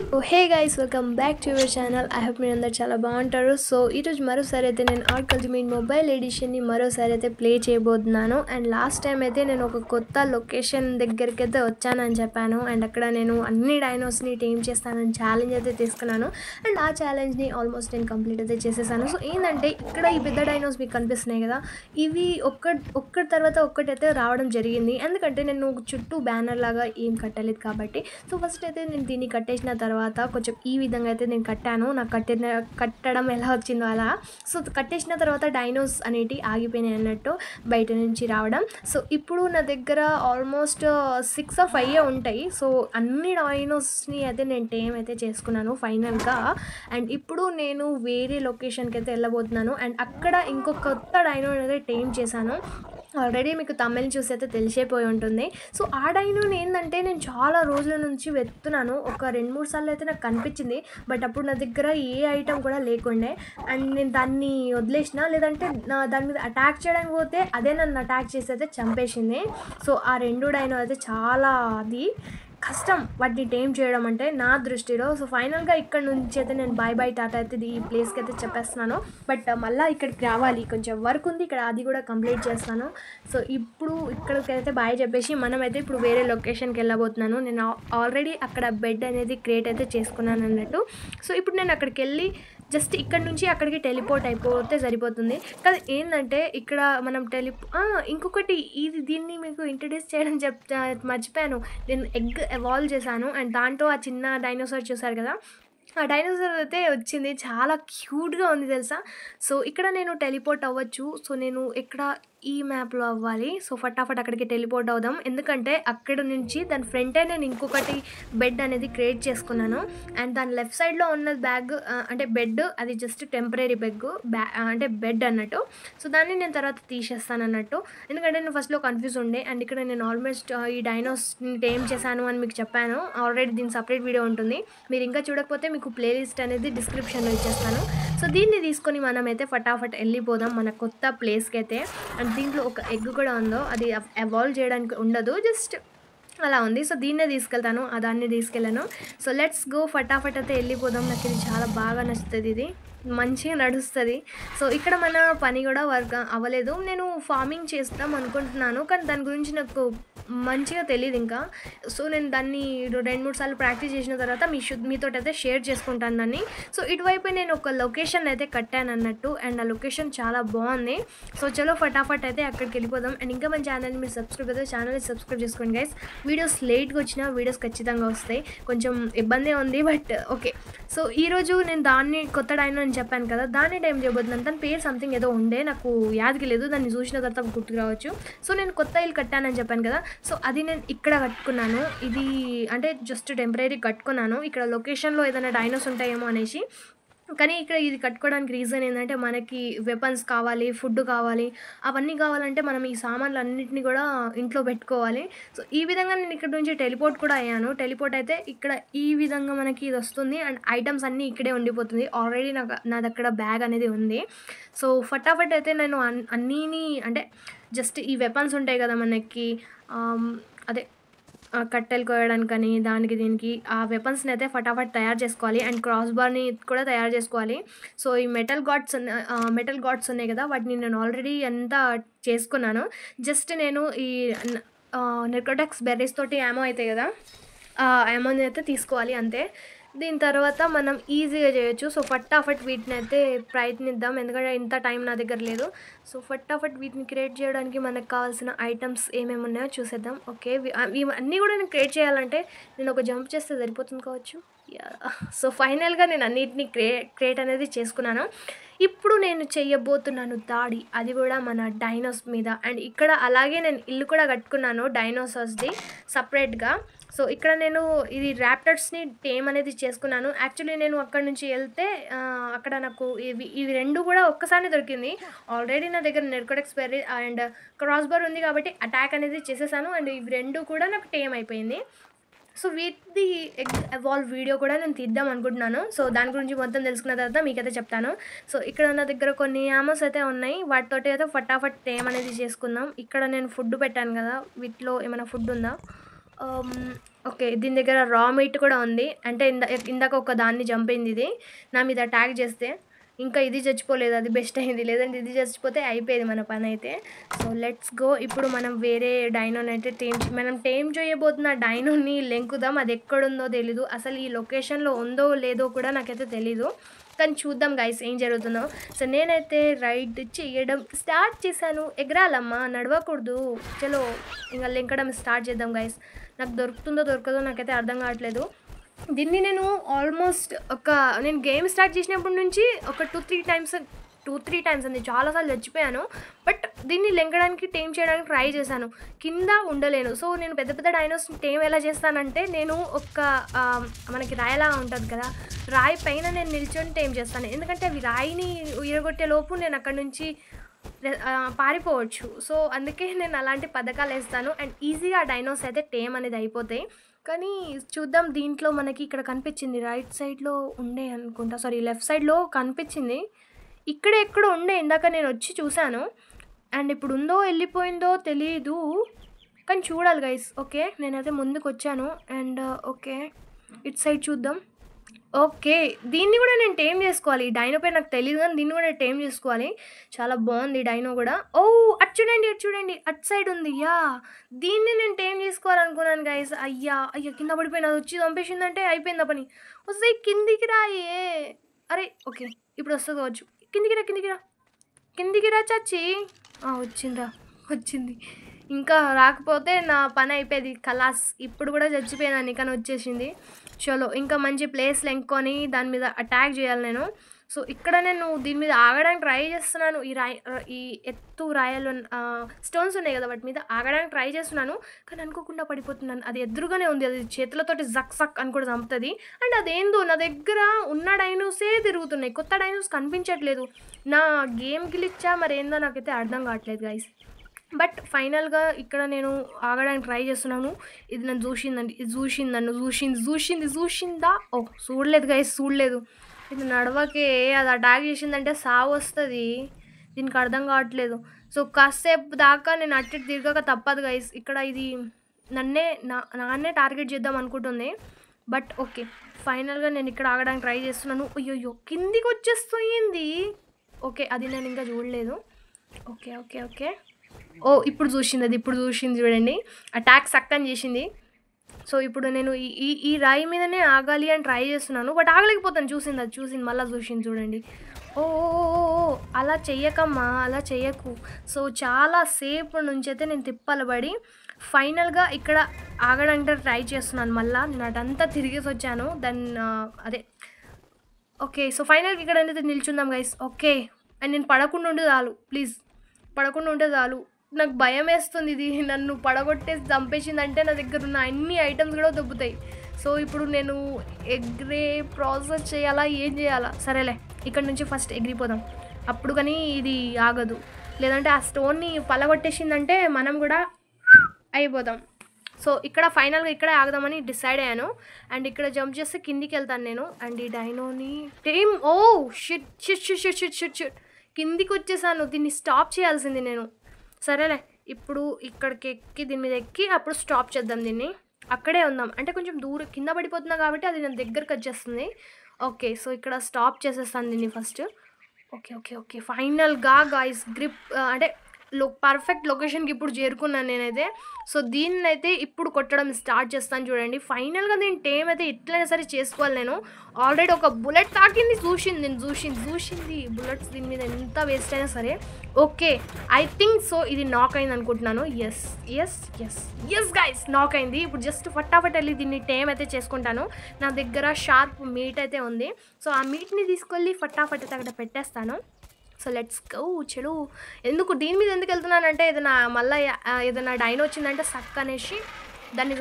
Hey guys, welcome back to your channel. I hope మీరు అందరు చాలా బాగుంటారు. సో ఈరోజు మరోసారి అయితే నేను ఆర్ట్ అల్టిమేట్ మొబైల్ ఎడిషన్ని మరోసారి అయితే ప్లే చేయబోతున్నాను. అండ్ లాస్ట్ టైం అయితే నేను ఒక కొత్త లొకేషన్ దగ్గరికి అయితే వచ్చానని చెప్పాను. అండ్ అక్కడ నేను అన్ని డైనోస్ని టేమ్ చేస్తానని ఛాలెంజ్ అయితే తీసుకున్నాను. అండ్ ఆ ఛాలెంజ్ని ఆల్మోస్ట్ నేను కంప్లీట్ అయితే చేసేసాను. సో ఏంటంటే ఇక్కడ ఈ పెద్ద డైనోస్ మీకు కనిపిస్తున్నాయి కదా, ఇవి ఒక్కటి తర్వాత ఒక్కటైతే రావడం జరిగింది. ఎందుకంటే నేను చుట్టూ బ్యానర్ లాగా ఏం కట్టలేదు కాబట్టి. సో ఫస్ట్ అయితే నేను దీన్ని కట్టేసిన తర్వాత కొంచెం ఈ విధంగా అయితే నేను కట్టాను. నాకు కట్టడం ఎలా వచ్చిందో అలా. సో కట్టేసిన తర్వాత డైనోస్ అనేటి ఆగిపోయినాయి అన్నట్టు బయట నుంచి రావడం. సో ఇప్పుడు నా దగ్గర ఆల్మోస్ట్ 6 or 5 ఉంటాయి. సో అన్ని డైనోస్ని అయితే నేను టేమ్ అయితే చేసుకున్నాను ఫైనల్గా. అండ్ ఇప్పుడు నేను వేరే లొకేషన్కి అయితే వెళ్ళబోతున్నాను. అండ్ అక్కడ ఇంకొక కొత్త డైనో అయితే టేమ్ చేశాను. ఆల్రెడీ మీకు తమిళ్ చూసి అయితే తెలిసిపోయి ఉంటుంది. సో ఆ డైనోని ఏంటంటే నేను చాలా రోజుల నుంచి వెతుకుతున్నాను. ఒక 2-3 సార్లు అయితే నాకు కనిపించింది. బట్ అప్పుడు నా దగ్గర ఏ ఐటమ్ కూడా లేకుండే. అండ్ నేను దాన్ని వదిలేసిన, లేదంటే దాని మీద అటాక్ చేయడానికి పోతే అదే నన్ను అటాక్ చేసి అయితే చంపేసింది. సో ఆ 2 డైనో అయితే చాలా కష్టం వాటిని టేమ్ చేయడం అంటే నా దృష్టిలో. సో ఫైనల్గా ఇక్కడ నుంచి అయితే నేను బై టాటా అయితే ఈ ప్లేస్కి అయితే చెప్పేస్తున్నాను. బట్ మళ్ళీ ఇక్కడికి రావాలి, కొంచెం వర్క్ ఉంది ఇక్కడ, అది కూడా కంప్లీట్ చేస్తాను. సో ఇప్పుడు ఇక్కడికి అయితే బాయ్ చెప్పేసి మనమైతే ఇప్పుడు వేరే లొకేషన్కి వెళ్ళబోతున్నాను. నేను ఆల్రెడీ అక్కడ బెడ్ అనేది క్రియేట్ అయితే చేసుకున్నాను అన్నట్టు. సో ఇప్పుడు నేను అక్కడికి వెళ్ళి జస్ట్ ఇక్కడ నుంచి అక్కడికి టెలిపోర్ట్ అయిపోతే సరిపోతుంది. కానీ ఏంటంటే ఇక్కడ మనం ఇంకొకటి దీన్ని మీకు ఇంట్రడ్యూస్ చేయడం మర్చిపోయాను. నేను ఎగ్ ఎవాల్వ్ చేశాను. అండ్ దాంట్లో ఆ చిన్న డైనోసార్ చూసారు కదా, ఆ డైనోసార్ అయితే వచ్చింది. చాలా క్యూట్గా ఉంది తెలుసా. సో ఇక్కడ నేను టెలిపోర్ట్ అవ్వచ్చు. సో నేను ఇక్కడ ఈ మ్యాప్లో అవ్వాలి. సో ఫటాఫట్ అక్కడికి టెలిపోర్ట్ అవుదాం. ఎందుకంటే అక్కడ నుంచి దాని ఫ్రంటే నేను ఇంకొకటి బెడ్ అనేది క్రియేట్ చేసుకున్నాను. అండ్ దాని లెఫ్ట్ సైడ్లో ఉన్న బ్యాగ్ అంటే బెడ్, అది జస్ట్ టెంపరీ అంటే బెడ్ అన్నట్టు. సో దాన్ని నేను తర్వాత తీసేస్తాను అన్నట్టు. ఎందుకంటే నేను ఫస్ట్లో కన్ఫ్యూజ్ ఉండే. అండ్ ఇక్కడ నేను ఆల్మోస్ట్ ఈ డైనోస్ని టేమ్ చేశాను అని మీకు చెప్పాను. ఆల్రెడీ దీని సపరేట్ వీడియో ఉంటుంది. మీరు ఇంకా చూడకపోతే మీకు ప్లేలిస్ట్ అనేది డిస్క్రిప్షన్లో ఇచ్చేస్తాను. సో దీన్ని తీసుకొని మనమైతే ఫటాఫట్ వెళ్ళిపోదాం మన కొత్త ప్లేస్కి అయితే. అండ్ దీంట్లో ఒక ఎగ్ కూడా ఉందో, అది ఎవాల్వ్ చేయడానికి ఉండదు, జస్ట్ అలా ఉంది. సో దీన్నే తీసుకెళ్తాను, దాన్ని తీసుకెళ్ళాను. సో లెట్స్ గో, ఫటాఫట్ అయితే వెళ్ళిపోదాం. నాకు ఇది చాలా బాగా నచ్చుతుంది, ఇది మంచిగా నడుస్తుంది. సో ఇక్కడ మన పని కూడా వర్క్ అవ్వలేదు. నేను ఫార్మింగ్ చేస్తాం అనుకుంటున్నాను, కానీ దాని గురించి నాకు మంచిగా తెలియదు ఇంకా. సో నేను దాన్ని 2-3 సార్లు ప్రాక్టీస్ చేసిన తర్వాత మీతో అయితే షేర్ చేసుకుంటాను దాన్ని. సో ఇటువైపు నేను ఒక లొకేషన్ అయితే కట్టాను అన్నట్టు. అండ్ ఆ లొకేషన్ చాలా బాగుంది. సో చలో ఫటాఫట్ అయితే అక్కడికి వెళ్ళిపోదాం. అండ్ ఇంకా మన ఛానల్ని మీరు సబ్స్క్రైబ్ అయితే ఛానల్ని సబ్స్క్రైబ్ చేసుకోండి గైస్. వీడియోస్ లేట్గా వచ్చినా వీడియోస్ ఖచ్చితంగా వస్తాయి. కొంచెం ఇబ్బంది ఉంది, బట్ ఓకే. సో ఈరోజు నేను దాన్ని కొత్త డైనో అని చెప్పాను కదా, దాన్ని టైం చేయబోతున్నాను. దాని పేరు సంథింగ్ ఏదో ఉండే, నాకు యాదకి లేదు. దాన్ని చూసిన తర్వాత గుర్తుకు రావచ్చు. సో నేను కొత్త ఇల్లు కట్టానని చెప్పాను కదా, సో అది నేను ఇక్కడ కట్టుకున్నాను. ఇది అంటే జస్ట్ టెంపరీ కట్టుకున్నాను. ఇక్కడ లొకేషన్లో ఏదైనా డైనోస్ ఉంటాయేమో అనేసి. కానీ ఇక్కడ ఇది కట్టుకోవడానికి రీజన్ ఏంటంటే మనకి వెపన్స్ కావాలి, ఫుడ్ కావాలి. అవన్నీ కావాలంటే మనం ఈ సామాన్లు అన్నింటినీ కూడా ఇంట్లో పెట్టుకోవాలి. సో ఈ విధంగా నేను ఇక్కడ నుంచి టెలిపోర్ట్ కూడా అయ్యాను. టెలిపోర్ట్ అయితే ఇక్కడ ఈ విధంగా మనకి ఇది వస్తుంది. అండ్ ఐటమ్స్ అన్నీ ఇక్కడే ఉండిపోతుంది. ఆల్రెడీ నా దగ్గర బ్యాగ్ అనేది ఉంది. సో ఫటాఫట్ అయితే నేను అన్నీని అంటే జస్ట్ ఈ వెపన్స్ ఉంటాయి కదా మనకి, అదే కట్టెలు కోయడానికని దానికి దీనికి ఆ వెపన్స్ని అయితే ఫటాఫట్ తయారు చేసుకోవాలి. అండ్ క్రాస్ బార్ని కూడా తయారు చేసుకోవాలి. సో ఈ మెటల్ గాడ్స్ ఉన్నాయి కదా, వాటిని నేను ఆల్రెడీ అంతా చేసుకున్నాను. జస్ట్ నేను ఈ నెర్కోటెక్స్ బెర్రీస్ తోటి యామో అవుతాయి కదా, ఆ యామోని అయితే తీసుకోవాలి అంతే. దీని తర్వాత మనం ఈజీగా చేయొచ్చు. సో ఫటాఫట్ వీటిని అయితే ప్రయత్నిద్దాం, ఎందుకంటే ఇంత టైం నా దగ్గర లేదు. సో ఫటాఫట్ వీటిని క్రియేట్ చేయడానికి మనకు కావాల్సిన ఐటమ్స్ ఏమేమి ఉన్నాయో చూసేద్దాం. ఓకే, ఇవన్నీ కూడా నేను క్రియేట్ చేయాలంటే నేను ఒక జంప్ చేస్తే సరిపోతుంది కావచ్చు. సో ఫైనల్గా నేను అన్నిటినీ క్రియేట్ అనేది చేసుకున్నాను. ఇప్పుడు నేను చేయబోతున్నాను దాడి, అది కూడా మన డైనోస్ మీద. అండ్ ఇక్కడ అలాగే నేను ఇల్లు కూడా కట్టుకున్నాను డైనోసార్స్ది సపరేట్గా. సో ఇక్కడ నేను ఇది ర్యాప్టర్స్ని టేమ్ అనేది చేసుకున్నాను. యాక్చువల్లీ నేను అక్కడ నుంచి వెళ్తే అక్కడ నాకు ఇవి 2 కూడా ఒక్కసారి దొరికింది. ఆల్రెడీ నా దగ్గర నెర్కోటెక్స్ బెర్రీ అండ్ క్రాస్ బార్ ఉంది కాబట్టి అటాక్ అనేది చేసేసాను. అండ్ ఇవి 2 కూడా నాకు టేమ్ అయిపోయింది. సో వీటిది ఎవాల్వ్ వీడియో కూడా నేను తీద్దాం అనుకుంటున్నాను. సో దాని గురించి మొత్తం తెలుసుకున్న తర్వాత మీకైతే చెప్తాను. సో ఇక్కడ నా దగ్గర కొన్ని యామోస్ అయితే ఉన్నాయి, వాటితోటి అయితే ఫటాఫట్ టేమ్ అనేది చేసుకుందాం. ఇక్కడ నేను ఫుడ్ పెట్టాను కదా, వీటిలో ఏమైనా ఫుడ్ ఉందా? ఓకే. దీని దగ్గర రా మీట్ కూడా ఉంది. అంటే ఇందాక ఒక దాన్ని చంపింది ఇది. నా మీద అటాక్ చేస్తే. ఇంకా ఇది చచ్చిపోలేదు. అది బెస్ట్ అయింది. లేదంటే ఇది చచ్చిపోతే అయిపోయేది మన పనైతే. So let's go. ఇప్పుడు మనం వేరే డైనోనైతే మనం టేమ్ చేయబోతున్న డైనోని లెంకుదాం. అది ఎక్కడుందో తెలీదు. అసలు ఈ లొకేషన్‌లో ఉందో లేదో కూడా నాకైతే తెలీదు. కానీ చూద్దాం గైస్ ఏం జరుగుతుందో. సో నేనైతే రైడ్ చేయడం స్టార్ట్ చేశాను. ఎగరాలమ్మా, నడవకూడదు. చలో ఇంక లెంకడం స్టార్ట్ చేద్దాం గైస్. నాకు దొరుకుతుందో దొరకదో నాకైతే అర్థం కావట్లేదు. దీన్ని నేను ఆల్మోస్ట్ నేను గేమ్ స్టార్ట్ చేసినప్పటి నుంచి ఒక 2-3 టైమ్స్ అండి చాలాసార్లు చచ్చిపోయాను. బట్ దీన్ని లెంకడానికి టేమ్ చేయడానికి ట్రై చేశాను. కింద ఉండలేను. సో నేను పెద్ద పెద్ద డైనోస్ టేమ్ ఎలా చేస్తానంటే నేను మనకి రాయిలా ఉంటుంది కదా, రాయి పైన నేను నిల్చొని టేమ్ చేస్తాను. ఎందుకంటే అవి రాయిని విరగొట్టే లోపు నేను అక్కడ నుంచి పారిపోవచ్చు. సో అందుకే నేను అలాంటి పథకాలు వేస్తాను అండ్ ఈజీగా డైనోస్ అయితే టేమ్ అనేది అయిపోతాయి. కానీ చూద్దాం. దీంట్లో మనకి ఇక్కడ కనిపించింది రైట్ సైడ్లో ఉండే అనుకుంటా, సారీ లెఫ్ట్ సైడ్లో కనిపించింది. ఇక్కడ ఎక్కడో ఉండే ఇందాక నేను వచ్చి చూశాను. అండ్ ఇప్పుడు ఉందో వెళ్ళిపోయిందో తెలీదు, కానీ చూడాలి గైస్. ఓకే నేనైతే ముందుకు వచ్చాను అండ్ ఓకే ఇటు సైడ్ చూద్దాం. ఓకే దీన్ని కూడా నేను టేమ్ చేసుకోవాలి. ఈ డైనో పేరు నాకు తెలియదు కానీ దీన్ని కూడా టేమ్ చేసుకోవాలి. చాలా బాగుంది డైనో కూడా. ఓ అటు చూడండి అటు సైడ్ ఉంది. యా దీన్ని నేను టేమ్ చేసుకోవాలనుకున్నాను గైస్. అయ్యా కింద పడిపోయినా, అది వచ్చి చంపేసిందంటే అయిపోయిందా పని. వస్తే కిందికి రాయే. అరే ఓకే ఇప్పుడు వస్తుంది కావచ్చు. కిందికి రా చచ్చి. వచ్చింది. ఇంకా రాకపోతే నా పని అయిపోయేది ఖలాస్. ఇప్పుడు కూడా చచ్చిపోయాను కానీ వచ్చేసింది. చలో ఇంకా మంచి ప్లేస్ లెంకొని దాని మీద అటాక్ చేయాలి నేను. సో ఇక్కడ నేను దీని మీద ఆగడానికి ట్రై చేస్తున్నాను. ఈ ఎత్తు రాయలు స్టోన్స్ ఉన్నాయి కదా, వాటి మీద ఆగడానికి ట్రై చేస్తున్నాను కానీ అనుకోకుండా పడిపోతున్నాను. అది ఎదురుగానే ఉంది. అది చేతులతోటి జక్ అని కూడా చంపుతుంది. అండ్ అదేందో నా దగ్గర ఉన్న డైనోసే తిరుగుతున్నాయి, కొత్త డైనోస్ కనిపించట్లేదు. నా గేమ్ గ్లిచ్చా మరేందో నాకైతే అర్థం కావట్లేదు గైస్. బట్ ఫైనల్గా ఇక్కడ నేను ఆగడానికి ట్రై చేస్తున్నాను. ఇది నన్ను చూసిందా? ఓ చూడలేదు గైస్, చూడలేదు. ఇది నడవకే, అది అటాక్ చేసిందంటే సావు వస్తుంది. దీనికి అర్థం కావట్లేదు. సో కాసేపు దాకా నేను అటు తిరగక తప్పదు గైస్. ఇక్కడ ఇది నాన్నే టార్గెట్ చేద్దాం అనుకుంటుంది. బట్ ఓకే ఫైనల్గా నేను ఇక్కడ ఆగడానికి ట్రై చేస్తున్నాను. అయ్యో కిందికి వచ్చేస్తుంది. ఓకే అది నేను ఇంకా చూడలేదు. ఓకే ఓ ఇప్పుడు చూసింది చూడండి. అటాక్ సక్కని చేసింది. సో ఇప్పుడు నేను ఈ రాయి మీదనే ఆగాలి అని ట్రై చేస్తున్నాను బట్ ఆగలేకపోతాను. చూసింది మళ్ళీ చూసింది చూడండి. ఓ అలా చెయ్యకమ్మా, అలా చెయ్యకు. సో చాలా సేపు నుంచి అయితే నేను తిప్పలబడి ఫైనల్గా ఇక్కడ ఆగడానికి ట్రై చేస్తున్నాను. మళ్ళీ నేను అటంతా తిరిగేసి వచ్చాను అదే. ఓకే సో ఫైనల్గా ఇక్కడ అయితే నిల్చుందాం గైస్. ఓకే అండ్ నేను పడకుండా ఉంటే చాలు, ప్లీజ్ పడకుండా ఉంటే చాలు. నాకు భయం వేస్తుంది. ఇది నన్ను పడగొట్టేసి చంపేసిందంటే నా దగ్గర ఉన్న అన్ని ఐటమ్స్ కూడా దొబ్బుతాయి. సో ఇప్పుడు నేను ఎగ్రే ప్రాసెస్ చేయాలా, ఏం చేయాలా? సరేలే ఇక్కడ నుంచి ఫస్ట్ ఎగిరిపోదాం. అప్పుడు కానీ ఇది ఆగదు. లేదంటే ఆ స్టోన్ని పలగొట్టేసిందంటే మనం కూడా అయిపోతాం. సో ఇక్కడ ఫైనల్గా ఇక్కడే ఆగదామని డిసైడ్ అయ్యాను. అండ్ ఇక్కడ జంప్ చేస్తే కిందికి వెళ్తాను నేను. అండ్ ఈ డైనోని టేమ్ షిట్ కిందికి వచ్చేసాను. దీన్ని స్టాప్ చేయాల్సింది నేను. సరేలే ఇప్పుడు ఇక్కడికి ఎక్కి దీని మీద ఎక్కి అప్పుడు స్టాప్ చేద్దాం. దీన్ని అక్కడే ఉందాం. అంటే కొంచెం దూరం కింద పడిపోతున్నా కాబట్టి అది నేను దగ్గరకు వచ్చేస్తుంది. ఓకే సో ఇక్కడ స్టాప్ చేసేస్తాను దీన్ని ఫస్ట్. ఓకే ఫైనల్గా గాయ్స్ గ్రిప్ అంటే పర్ఫెక్ట్ లొకేషన్కి ఇప్పుడు చేరుకున్నాను నేనైతే. సో దీన్ని అయితే ఇప్పుడు కొట్టడం స్టార్ట్ చేస్తాను చూడండి. ఫైనల్గా దీని టేమ్ అయితే ఎట్లయినా సరే చేసుకోవాలి నేను. ఆల్రెడీ ఒక బుల్లెట్ తాకింది, చూసింది బుల్లెట్స్ దీని మీద ఎంత వేస్ట్ అయినా సరే. ఓకే ఐ థింక్ సో ఇది నాక్ అయింది అనుకుంటున్నాను. ఎస్ గైస్ నాక్ అయింది. ఇప్పుడు జస్ట్ ఫటాఫట్ వెళ్ళి దీన్ని టేమ్ అయితే చేసుకుంటాను. నా దగ్గర షార్ప్ మీట్ అయితే ఉంది. సో ఆ మీట్ని తీసుకెళ్ళి ఫటాఫట్ అయితే అక్కడ పెట్టేస్తాను. సో లెట్స్ గో చలో. దీని మీద ఎందుకు వెళ్తున్నానంటే ఏదైనా డైనో వచ్చిందంటే సక్ అనేసి దాన్ని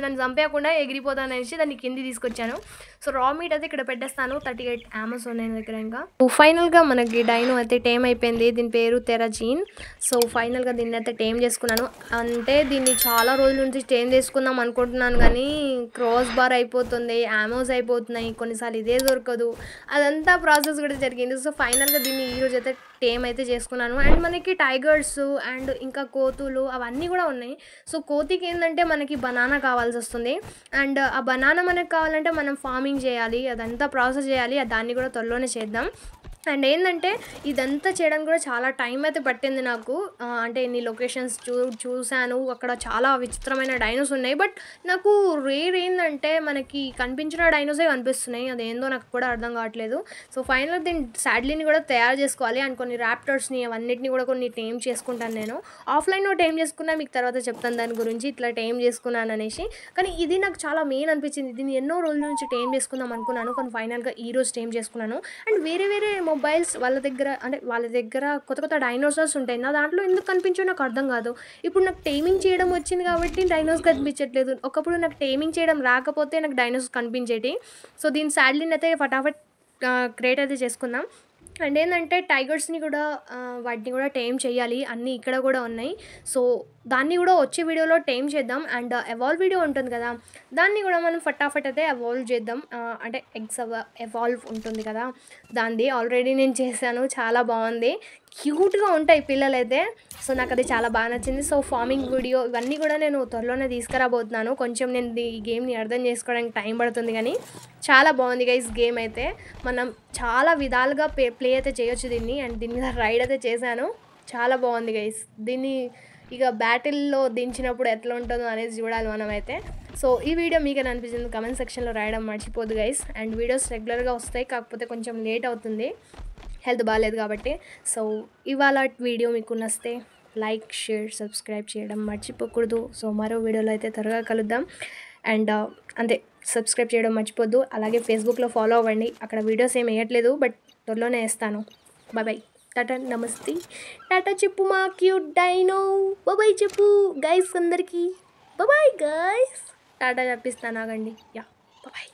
నన్ను చంపేయకుండా ఎగిరిపోతాననేసి దాన్ని కింది తీసుకొచ్చాను. సో రా మీట్ అయితే ఇక్కడ పెట్టేస్తాను. 38 యామోస్ ఉన్నాయి నా దగ్గర. ఇంకా ఫైనల్గా మనకి డైనో అయితే టేమ్ అయిపోయింది. దీని పేరు తెరాజీన్. సో ఫైనల్గా దీన్ని అయితే టేమ్ చేసుకున్నాను. అంటే దీన్ని చాలా రోజుల నుంచి టేమ్ చేసుకుందాం అనుకుంటున్నాను కానీ క్రాస్ బార్ అయిపోతుంది, యామోస్ అయిపోతున్నాయి, కొన్నిసార్లు ఇదే దొరకదు, అదంతా ప్రాసెస్ కూడా జరిగింది. సో ఫైనల్గా దీన్ని ఈరోజు అయితే టేమ్ అయితే చేసుకున్నాను. అండ్ మనకి టైగర్స్ అండ్ ఇంకా కోతులు అవన్నీ కూడా ఉన్నాయి. సో కోతికి ఏంటంటే మనకి బనానా కావాల్సొస్తుంది. అండ్ ఆ బనానా మనకు కావాలంటే మనం ఫార్మింగ్ చేయాలి, అదంతా ప్రాసెస్ చేయాలి. దాన్ని కూడా త్వరలోనే చేద్దాం. అండ్ ఏంటంటే ఇదంతా చేయడానికి కూడా చాలా టైం అయితే పట్టింది నాకు. అంటే ఇన్ని లొకేషన్స్ చూశాను, అక్కడ చాలా విచిత్రమైన డైనోస్ ఉన్నాయి. బట్ నాకు రేర్ ఏంటంటే మనకి కనిపించిన డైనోసే కనిపిస్తున్నాయి. అదేందో నాకు కూడా అర్థం కావట్లేదు. సో ఫైనల్గా దీన్ని సాడ్లీని కూడా తయారు చేసుకోవాలి. అండ్ కొన్ని ర్యాప్టర్స్ని అవన్నిటిని కూడా కొన్ని టేమ్ చేసుకుంటాను నేను. ఆఫ్లైన్లో టేమ్ చేసుకున్నా మీకు తర్వాత చెప్తాను దాని గురించి, ఇట్లా టేమ్ చేసుకున్నాను అనేసి. కానీ ఇది నాకు చాలా మెయిన్ అనిపించింది. దీన్ని ఎన్నో రోజుల నుంచి టేమ్ చేసుకుందాం అనుకున్నాను, కానీ ఫైనల్గా ఈరోజు టేమ్ చేసుకున్నాను. అండ్ వేరే వేరే మొబైల్స్ వాళ్ళ దగ్గర కొత్త కొత్త డైనోసార్స్ ఉంటాయి. నా దాంట్లో ఎందుకు కనిపించో నాకు అర్థం కాదు. ఇప్పుడు నాకు టైమింగ్ చేయడం వచ్చింది కాబట్టి డైనోస్ కనిపించట్లేదు. ఒకప్పుడు నాకు టైమింగ్ చేయడం రాకపోతే నాకు డైనోస్ కనిపించేటి. సో దీని సాడ్లీని అయితే ఫటాఫట్ క్రియేట్ అయితే చేసుకుందాం. అండ్ ఏంటంటే టైగర్స్ని కూడా వాటిని కూడా టైమ్ చేయాలి, అన్నీ ఇక్కడ కూడా ఉన్నాయి. సో దాన్ని కూడా వచ్చే వీడియోలో టైమ్ చేద్దాం. అండ్ ఎవాల్వ్ వీడియో ఉంటుంది కదా, దాన్ని కూడా మనం ఫటాఫట్ అయితే ఎవాల్వ్ చేద్దాం. అంటే ఎవాల్వ్ ఉంటుంది కదా, దాన్ని ఆల్రెడీ నేను చేశాను, చాలా బాగుంది, క్యూట్గా ఉంటాయి పిల్లలైతే. సో నాకు అది చాలా బాగా నచ్చింది. సో ఫార్మింగ్ వీడియో ఇవన్నీ కూడా నేను త్వరలోనే తీసుకురాబోతున్నాను. కొంచెం నేను ఈ గేమ్ని అర్థం చేసుకోవడానికి టైం పడుతుంది, కానీ చాలా బాగుంది గైస్ గేమ్ అయితే. మనం చాలా విధాలుగా ప్లే అయితే చేయొచ్చు దీన్ని. అండ్ దీని మీద రైడ్ అయితే చేశాను, చాలా బాగుంది గైస్. దీన్ని ఇక బ్యాటిల్లో దించినప్పుడు ఎట్లా ఉంటుందో అనేది చూడాలి మనమైతే. సో ఈ వీడియో మీకు అనిపించింది కమెంట్ సెక్షన్లో రాయడం మర్చిపోదు గైస్. అండ్ వీడియోస్ రెగ్యులర్గా వస్తాయి, కాకపోతే కొంచెం లేట్ అవుతుంది, హెల్త్ బాగాలేదు కాబట్టి. సో ఇవాళ వీడియో మీకు నచ్చితే లైక్, షేర్, సబ్స్క్రైబ్ చేయడం మర్చిపోకూడదు. సో మరో వీడియోలో అయితే త్వరగా కలుద్దాం. అండ్ అంతే, సబ్స్క్రైబ్ చేయడం మర్చిపోద్దు. అలాగే ఫేస్బుక్లో ఫాలో అవ్వండి, అక్కడ వీడియోస్ ఏం వేయట్లేదు, బట్ త్వరలోనే వేస్తాను. బాయ్, టాటా, నమస్తే. టాటా చెప్పు మా క్యూట్ డైనో, బాయ్ చెప్పు గైస్ అందరికీ. బాయ్ గైస్, టాటా చెప్పిస్తాను, ఆగండి. Yeah, bye.